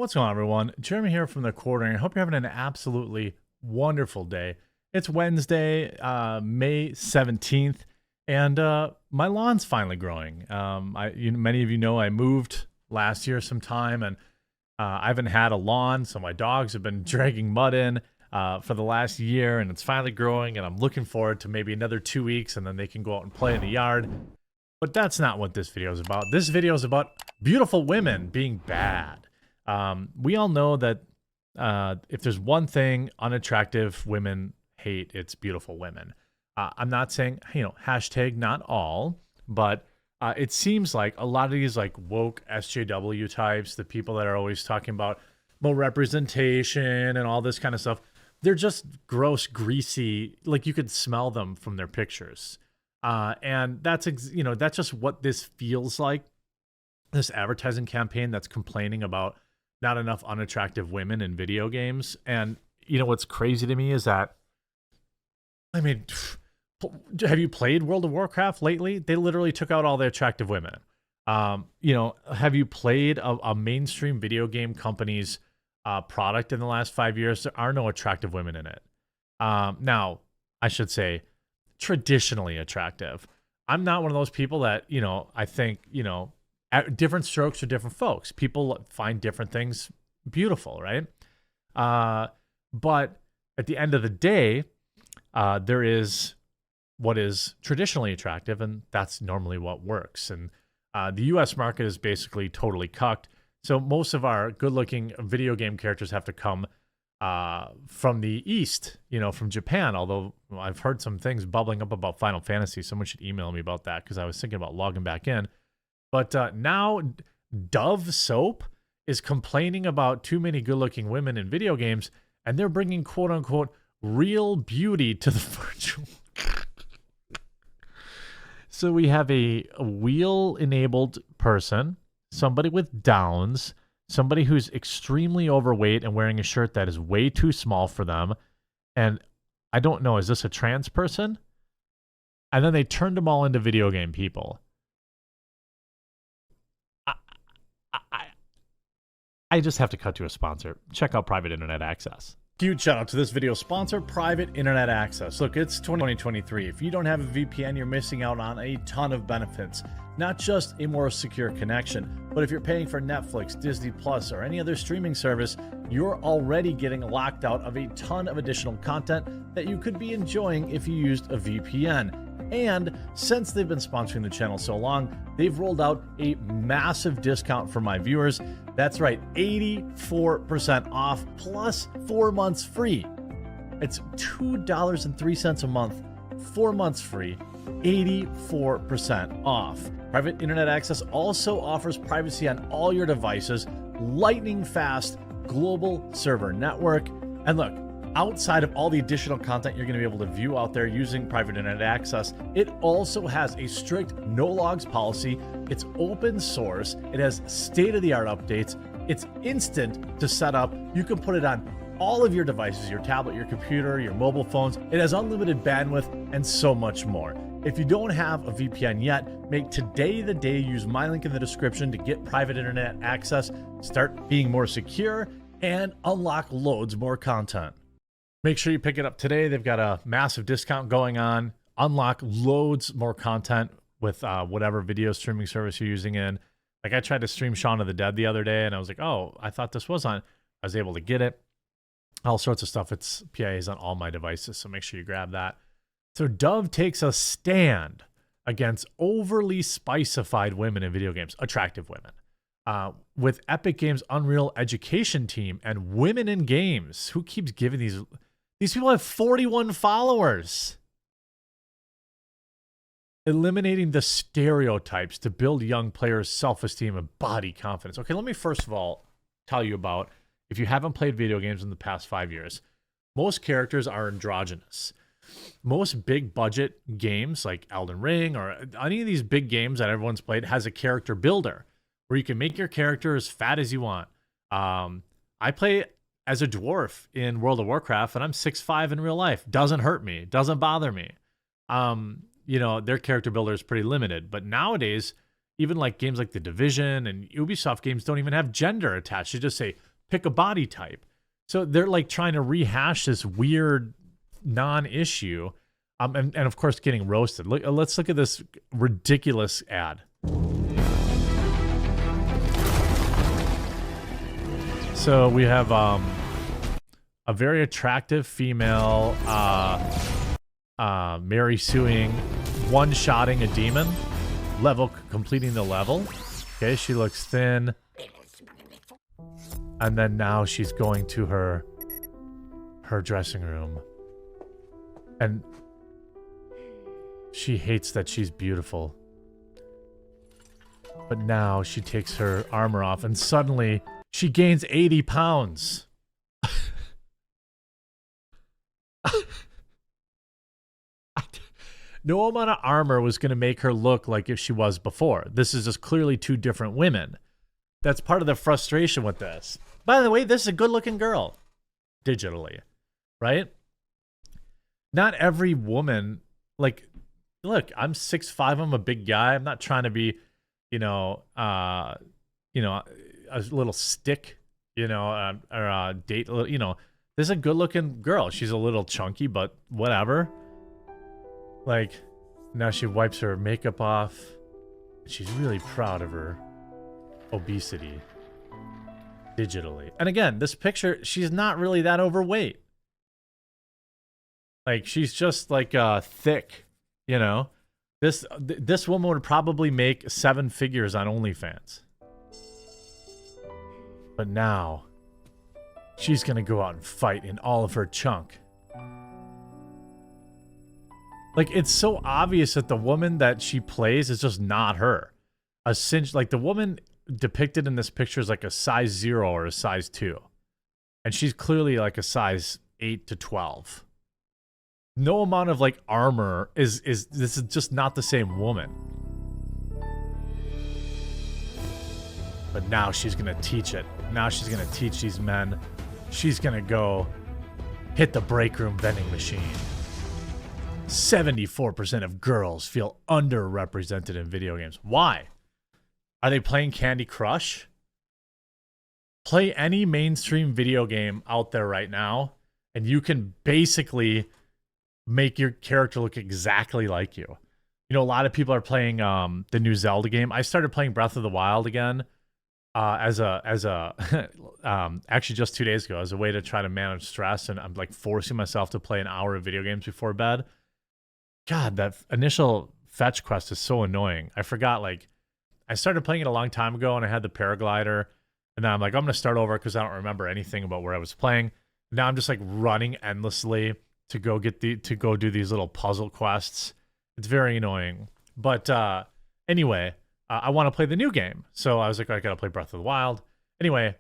What's going on, everyone? Jeremy here from the Quartering. I hope you're having an absolutely wonderful day. It's Wednesday, May 17th, and my lawn's finally growing. Many of you know I moved last year sometime, and I haven't had a lawn, so my dogs have been dragging mud in for the last year, and it's finally growing, and I'm looking forward to maybe another 2 weeks, and then they can go out and play in the yard. But that's not what this video is about. This video is about beautiful women being bad. We all know that if there's one thing unattractive women hate, it's beautiful women. I'm not saying, hashtag not all, but it seems like a lot of these like woke SJW types, the people that are always talking about more representation and all this kind of stuff, they're just gross, greasy, like you could smell them from their pictures. And that's just what this feels like. This advertising campaign that's complaining about not enough unattractive women in video games. And what's crazy to me is that, have you played World of Warcraft lately? They literally took out all the attractive women. Have you played a mainstream video game company's product in the last 5 years? There are no attractive women in it. Now, I should say traditionally attractive. I'm not one of those people that, I think, different strokes for different folks. People find different things beautiful, right? But at the end of the day, there is what is traditionally attractive, and that's normally what works. And the U.S. market is basically totally cucked. So most of our good-looking video game characters have to come from the East, from Japan. Although I've heard some things bubbling up about Final Fantasy. Someone should email me about that because I was thinking about logging back in. But now Dove Soap is complaining about too many good-looking women in video games, and they're bringing quote-unquote real beauty to the virtual. So we have a wheel-enabled person, somebody with Downs, somebody who's extremely overweight and wearing a shirt that is way too small for them. And I don't know, is this a trans person? And then they turned them all into video game people. I just have to cut to a sponsor. Check out Private Internet Access. Huge shout out to this video sponsor, Private Internet Access. Look, it's 2023. If you don't have a VPN, you're missing out on a ton of benefits. Not just a more secure connection, but if you're paying for Netflix, Disney Plus, or any other streaming service, you're already getting locked out of a ton of additional content that you could be enjoying if you used a VPN. And since they've been sponsoring the channel so long, they've rolled out a massive discount for my viewers. That's right, 84% off plus 4 months free. It's $2.03 a month, 4 months free, 84% off. Private Internet Access also offers privacy on all your devices, lightning fast global server network. And look, outside of all the additional content you're going to be able to view out there using Private Internet Access, it also has a strict no logs policy. It's open source. It has state-of-the-art updates. It's instant to set up. You can put it on all of your devices, your tablet, your computer, your mobile phones. It has unlimited bandwidth and so much more. If you don't have a VPN yet, make today the day. Use my link in the description to get Private Internet Access, start being more secure, and unlock loads more content. Make sure you pick it up today. They've got a massive discount going on. Unlock loads more content with whatever video streaming service you're using in. Like I tried to stream Shaun of the Dead the other day, and I was like, oh, I thought this was on. I was able to get it. All sorts of stuff. It's PIAs on all my devices, so make sure you grab that. So Dove takes a stand against overly spicified women in video games, attractive women. With Epic Games' Unreal Education team and Women in Games. Who keeps giving these people have 41 followers. Eliminating the stereotypes to build young players' self-esteem and body confidence. Okay, let me first of all tell you about, if you haven't played video games in the past 5 years, most characters are androgynous. Most big budget games like Elden Ring or any of these big games that everyone's played has a character builder where you can make your character as fat as you want. I play as a dwarf in World of Warcraft, and I'm 6'5" in real life. Doesn't hurt me. Doesn't bother me. Their character builder is pretty limited. But nowadays, even like games like The Division and Ubisoft games don't even have gender attached. You just say pick a body type. So they're like trying to rehash this weird non-issue, and of course getting roasted. Let's look at this ridiculous ad. So we have a very attractive female Mary suing, one-shotting a demon, completing the level. Okay, she looks thin. And then now she's going to her dressing room. And she hates that she's beautiful. But now she takes her armor off and suddenly she gains 80 pounds. No amount of armor was going to make her look like if she was before. This is just clearly two different women. That's part of the frustration with this. By the way, this is a good-looking girl. Digitally. Right? Not every woman, like, look, I'm 6'5", I'm a big guy. I'm not trying to be, a little stick, or date, this is a good-looking girl. She's a little chunky, but whatever. Like, now she wipes her makeup off. She's really proud of her obesity. Digitally. And again, this picture, she's not really that overweight. Like, she's just like thick, This woman would probably make 7 figures on OnlyFans. But now, she's gonna go out and fight in all of her chunk. Like, it's so obvious that the woman that she plays is just not her. Like, the woman depicted in this picture is like a size 0 or a size 2. And she's clearly like a size 8 to 12. No amount of, like, armor this is just not the same woman. But now she's gonna teach it. Now she's gonna teach these men. She's gonna go hit the break room vending machine. 74% of girls feel underrepresented in video games. Why? Are they playing Candy Crush? Play any mainstream video game out there right now, and you can basically make your character look exactly like you. A lot of people are playing the new Zelda game. I started playing Breath of the Wild again actually just 2 days ago as a way to try to manage stress, and I'm like forcing myself to play an hour of video games before bed. God, that initial fetch quest is so annoying. I forgot, like, I started playing it a long time ago and I had the paraglider, and then I'm like, I'm going to start over because I don't remember anything about where I was playing. Now I'm just like running endlessly to go do these little puzzle quests. It's very annoying. But anyway, I want to play the new game. So I was like, I got to play Breath of the Wild. Anyway,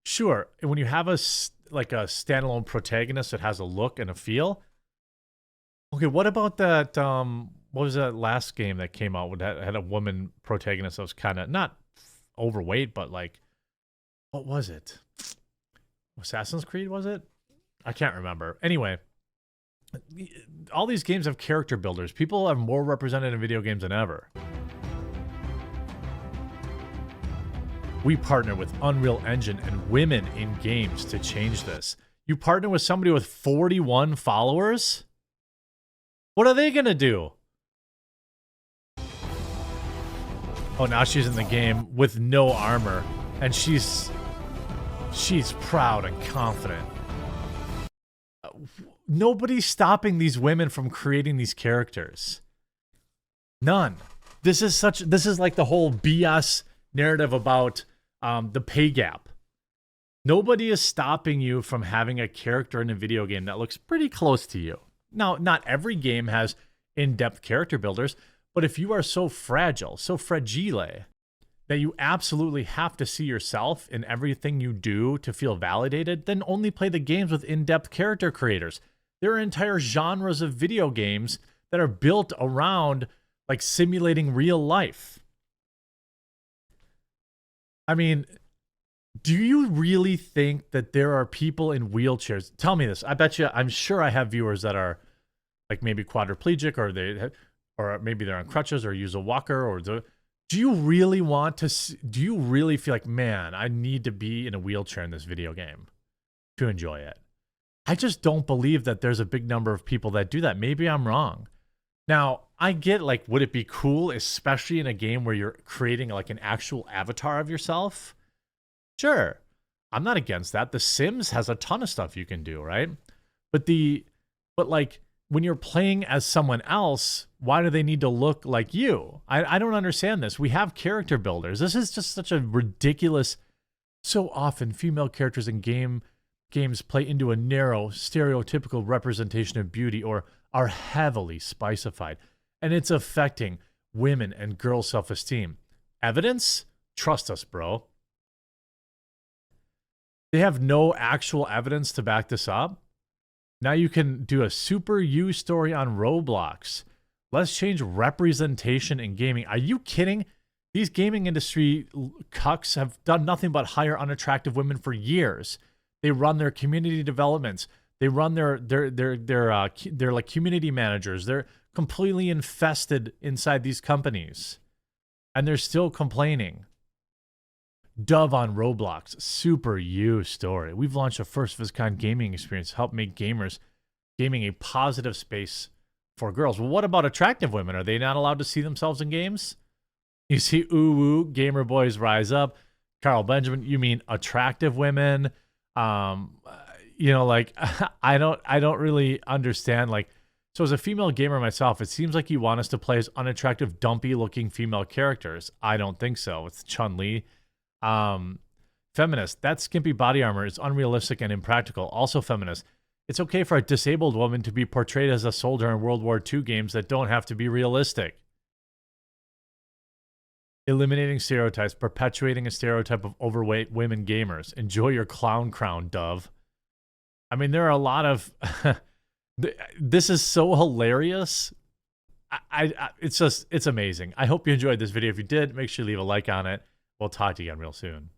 sure. When you have a standalone protagonist that has a look and a feel. Okay, what about that, what was that last game that came out that had a woman protagonist that was kind of, not overweight, but like, what was it? Assassin's Creed, was it? I can't remember. Anyway, all these games have character builders. People are more represented in video games than ever. We partner with Unreal Engine and women in games to change this. You partner with somebody with 41 followers? What are they gonna do? Oh, now she's in the game with no armor, and she's proud and confident. Nobody's stopping these women from creating these characters. None. This is like the whole BS narrative about the pay gap. Nobody is stopping you from having a character in a video game that looks pretty close to you. Now, not every game has in-depth character builders, but if you are so fragile, so fragile, that you absolutely have to see yourself in everything you do to feel validated, then only play the games with in-depth character creators. There are entire genres of video games that are built around, like, simulating real life. I mean, do you really think that there are people in wheelchairs? Tell me this. I'm sure I have viewers that are like maybe quadriplegic, or maybe they're on crutches or use a walker, or Do you really want to? Do you really feel like, man, I need to be in a wheelchair in this video game to enjoy it? I just don't believe that there's a big number of people that do that. Maybe I'm wrong. Now, I get, like, would it be cool, especially in a game where you're creating like an actual avatar of yourself? Sure. I'm not against that. The Sims has a ton of stuff you can do, right? But like when you're playing as someone else, why do they need to look like you? I don't understand this. We have character builders. This is just such a ridiculous. So often female characters in games play into a narrow, stereotypical representation of beauty or are heavily spicified, and it's affecting women and girl self-esteem. Evidence? Trust us, bro. They have no actual evidence to back this up. Now you can do a Super You story on Roblox. Let's change representation in gaming. Are you kidding? These gaming industry cucks have done nothing but hire unattractive women for years. They run their community developments. They run their like community managers. They're completely infested inside these companies, and they're still complaining. Dove on Roblox, Super You story. We've launched a first of its kind gaming experience to help make gaming a positive space for girls. Well, what about attractive women? Are they not allowed to see themselves in games? You see, ooh, gamer boys rise up. Carl Benjamin, you mean attractive women? Like I don't really understand. Like, so as a female gamer myself, it seems like you want us to play as unattractive, dumpy looking female characters. I don't think so. It's Chun-Li. Feminist, that skimpy body armor is unrealistic and impractical. Also feminist, it's okay for a disabled woman to be portrayed as a soldier in World War II games that don't have to be realistic. Eliminating stereotypes, perpetuating a stereotype of overweight women gamers. Enjoy your clown crown, Dove. I mean, there are a lot of... This is so hilarious. It's amazing. I hope you enjoyed this video. If you did, make sure you leave a like on it. We'll talk to you again real soon.